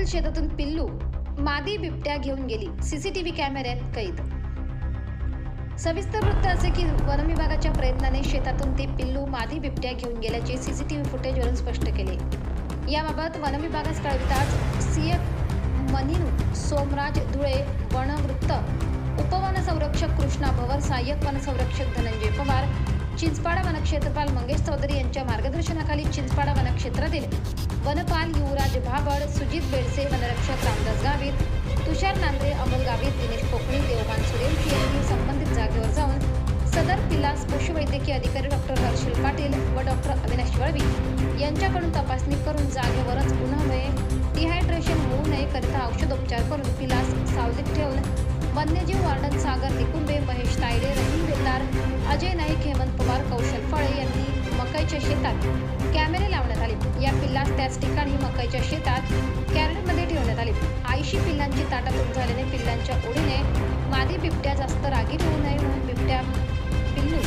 येथील शेतातून पिल्लू मादी बिबट्या घेऊन गेली, सीसीटीव्ही कॅमेऱ्यात कैद। सविस्तर वृत्त असे की वन विभागाच्या प्रयत्नाने शेतातून ते पिल्लू मादी बिबट्या घेऊन गेल्याचे सीसीटीव्ही फुटेजवरून स्पष्ट केले। याबाबत वन विभागास कळविताच सीएफ मनिनू सोमराज धुळे, वन वृत्त, उपवन संरक्षक कृष्णा भवर, सहाय्यक वन संरक्षक धनंजय पवार, चिंचपाडा वनक्षेत्रपाल मंगेश चौधरी यांच्या मार्गदर्शनाखाली चिंचपाडा वनक्षेत्रातील वनपाल युवराज भाबड, सुजित बेडसे, वनरक्षक रामदास गावित, तुषार नांद्रे, अमोल गावित, दिनेश कोकणी, देवमान सूर्यवंशी यांनी संबंधित जागेवर जाऊन सदर पिल्लास पशुवैद्यकीय अधिकारी डॉक्टर हर्षल पाटील व डॉक्टर अविनाश वळवी यांच्याकडून तपासणी करून जागेवरच उन्हामुळे डिहायड्रेशन होऊ नये करिता औषधोपचार करून पिल्लास सावलीत ठेवून वन्यजीव वार्डन सागर निकुंबे, महेश तायडे, रहीम बेल्दार, अजय नाईक, हेमंत पवार, कौशल फळे यांनी मकाईच्या शेतात कॅमेरे लावण्यात आले। या पिल्लास त्याच ठिकाणी मकाईच्या शेतात कॅरेटमध्ये ठेवण्यात आले। आईशी पिल्लांची ताटातूट झाल्याने पिल्लांच्या ओढीने मादी बिबट्या जास्त रागीट होऊ नये म्हणून पिल्लू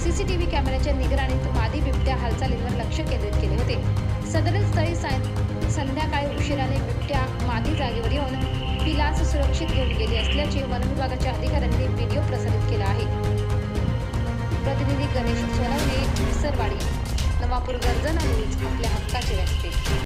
सीसीटीव्ही कॅमेऱ्याच्या निगराणीत मादी बिबट्या हालचालींवर लक्ष केंद्रित केले होते। सदरील स्थळी संध्याकाळी उशिराने बिबट्या मादी जागेवर येऊन पिल्लास सुरक्षित घेऊन गेली असल्याचे वन विभागाच्या अधिकाऱ्यांनी व्हिडिओ प्रसारित केला आहे। प्रतिनिधी गणेश सोनवणे, विसरवाडी, नवापूर, गर्जना न्यूज, आपल्या हक्काचे व्यासपीठ।